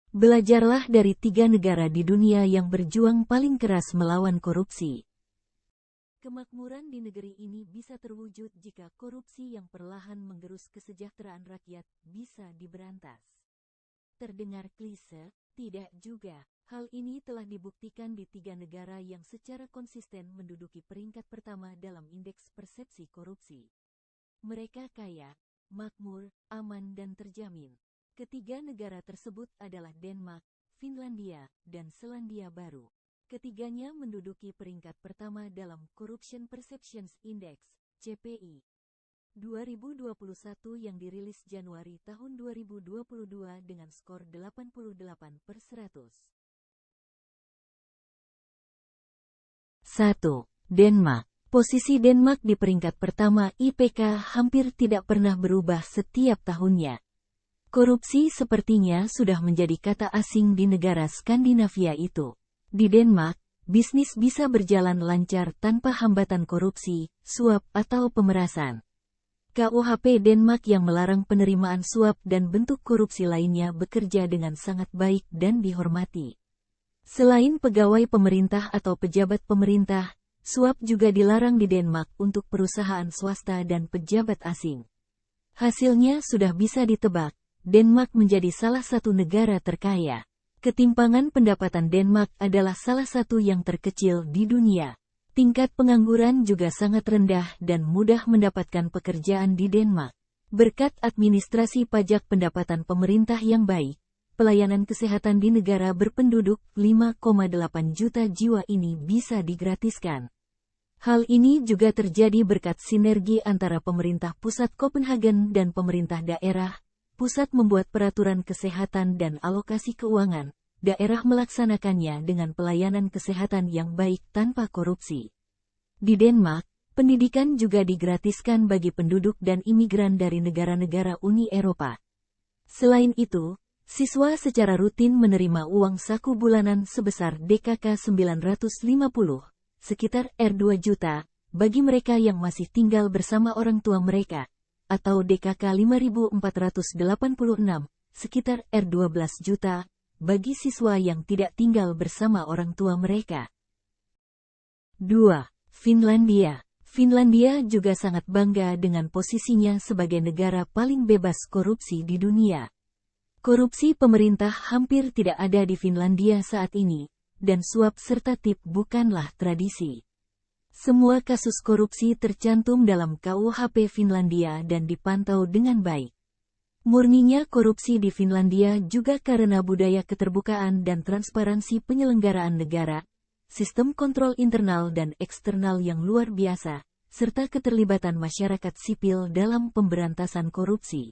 Belajarlah dari 3 negara di dunia yang berjuang paling keras melawan korupsi. Kemakmuran di negeri ini bisa terwujud jika korupsi yang perlahan menggerus kesejahteraan rakyat bisa diberantas. Terdengar klise? Tidak juga. Hal ini telah dibuktikan di 3 negara yang secara konsisten menduduki peringkat pertama dalam indeks persepsi korupsi. Mereka kaya, makmur, aman dan terjamin. Ketiga negara tersebut adalah Denmark, Finlandia, dan Selandia Baru. Ketiganya menduduki peringkat pertama dalam Corruption Perceptions Index, CPI. 2021 yang dirilis Januari tahun 2022 dengan skor 88/100. 1. Denmark. Posisi Denmark di peringkat pertama IPK hampir tidak pernah berubah setiap tahunnya. Korupsi sepertinya sudah menjadi kata asing di negara Skandinavia itu. Di Denmark, bisnis bisa berjalan lancar tanpa hambatan korupsi, suap atau pemerasan. KUHP Denmark yang melarang penerimaan suap dan bentuk korupsi lainnya bekerja dengan sangat baik dan dihormati. Selain pegawai pemerintah atau pejabat pemerintah, suap juga dilarang di Denmark untuk perusahaan swasta dan pejabat asing. Hasilnya sudah bisa ditebak, Denmark menjadi salah satu negara terkaya. Ketimpangan pendapatan Denmark adalah salah satu yang terkecil di dunia. Tingkat pengangguran juga sangat rendah dan mudah mendapatkan pekerjaan di Denmark. Berkat administrasi pajak pendapatan pemerintah yang baik, pelayanan kesehatan di negara berpenduduk 5,8 juta jiwa ini bisa digratiskan. Hal ini juga terjadi berkat sinergi antara pemerintah pusat Copenhagen dan pemerintah daerah. Pusat membuat peraturan kesehatan dan alokasi keuangan, daerah melaksanakannya dengan pelayanan kesehatan yang baik tanpa korupsi. Di Denmark, pendidikan juga digratiskan bagi penduduk dan imigran dari negara-negara Uni Eropa. Selain itu, siswa secara rutin menerima uang saku bulanan sebesar DKK 950, sekitar R2 juta, bagi mereka yang masih tinggal bersama orang tua mereka, atau DKK 5.486, sekitar R12 juta, bagi siswa yang tidak tinggal bersama orang tua mereka. 2. Finlandia. Finlandia juga sangat bangga dengan posisinya sebagai negara paling bebas korupsi di dunia. Korupsi pemerintah hampir tidak ada di Finlandia saat ini, dan suap serta tip bukanlah tradisi. Semua kasus korupsi tercantum dalam KUHP Finlandia dan dipantau dengan baik. Murninya korupsi di Finlandia juga karena budaya keterbukaan dan transparansi penyelenggaraan negara, sistem kontrol internal dan eksternal yang luar biasa, serta keterlibatan masyarakat sipil dalam pemberantasan korupsi.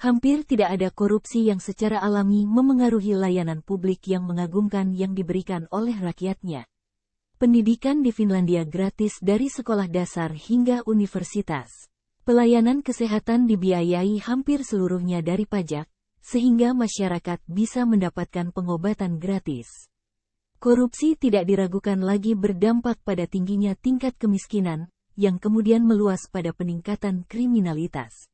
Hampir tidak ada korupsi yang secara alami memengaruhi layanan publik yang mengagumkan yang diberikan oleh rakyatnya. Pendidikan di Finlandia gratis dari sekolah dasar hingga universitas. Pelayanan kesehatan dibiayai hampir seluruhnya dari pajak, sehingga masyarakat bisa mendapatkan pengobatan gratis. Korupsi tidak diragukan lagi berdampak pada tingginya tingkat kemiskinan, yang kemudian meluas pada peningkatan kriminalitas.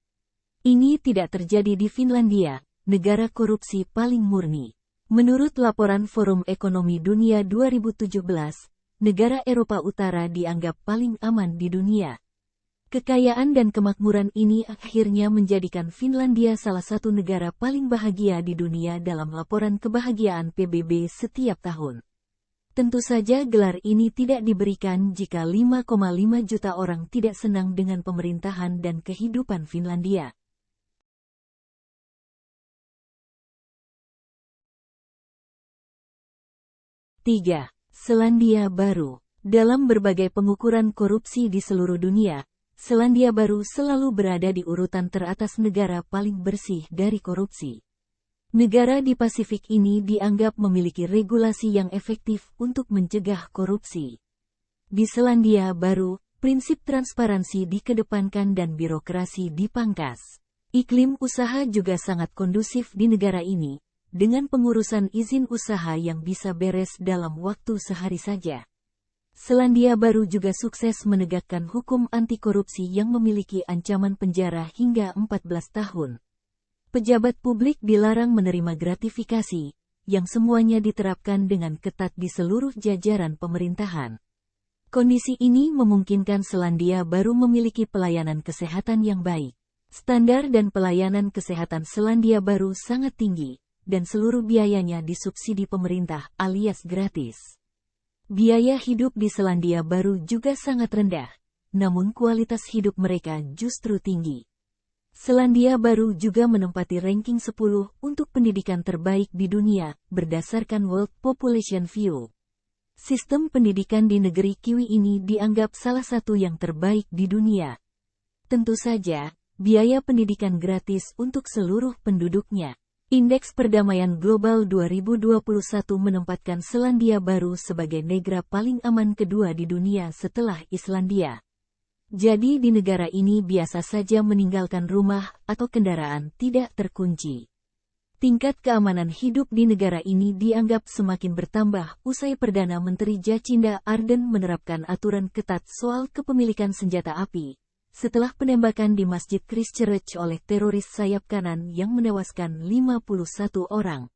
Ini tidak terjadi di Finlandia, negara korupsi paling murni. Menurut laporan Forum Ekonomi Dunia 2017, negara Eropa Utara dianggap paling aman di dunia. Kekayaan dan kemakmuran ini akhirnya menjadikan Finlandia salah satu negara paling bahagia di dunia dalam laporan kebahagiaan PBB setiap tahun. Tentu saja gelar ini tidak diberikan jika 5,5 juta orang tidak senang dengan pemerintahan dan kehidupan Finlandia. 3. Selandia Baru. Dalam berbagai pengukuran korupsi di seluruh dunia, Selandia Baru selalu berada di urutan teratas negara paling bersih dari korupsi. Negara di Pasifik ini dianggap memiliki regulasi yang efektif untuk mencegah korupsi. Di Selandia Baru, prinsip transparansi dikedepankan dan birokrasi dipangkas. Iklim usaha juga sangat kondusif di negara ini, dengan pengurusan izin usaha yang bisa beres dalam waktu sehari saja. Selandia Baru juga sukses menegakkan hukum anti korupsi yang memiliki ancaman penjara hingga 14 tahun. Pejabat publik dilarang menerima gratifikasi, yang semuanya diterapkan dengan ketat di seluruh jajaran pemerintahan. Kondisi ini memungkinkan Selandia Baru memiliki pelayanan kesehatan yang baik. Standar dan pelayanan kesehatan Selandia Baru sangat tinggi, dan seluruh biayanya disubsidi pemerintah alias gratis. Biaya hidup di Selandia Baru juga sangat rendah, namun kualitas hidup mereka justru tinggi. Selandia Baru juga menempati ranking 10 untuk pendidikan terbaik di dunia, berdasarkan World Population View. Sistem pendidikan di negeri Kiwi ini dianggap salah satu yang terbaik di dunia. Tentu saja, biaya pendidikan gratis untuk seluruh penduduknya. Indeks Perdamaian Global 2021 menempatkan Selandia Baru sebagai negara paling aman kedua di dunia setelah Islandia. Jadi di negara ini biasa saja meninggalkan rumah atau kendaraan tidak terkunci. Tingkat keamanan hidup di negara ini dianggap semakin bertambah usai Perdana Menteri Jacinda Ardern menerapkan aturan ketat soal kepemilikan senjata api, setelah penembakan di Masjid Christchurch oleh teroris sayap kanan yang menewaskan 51 orang.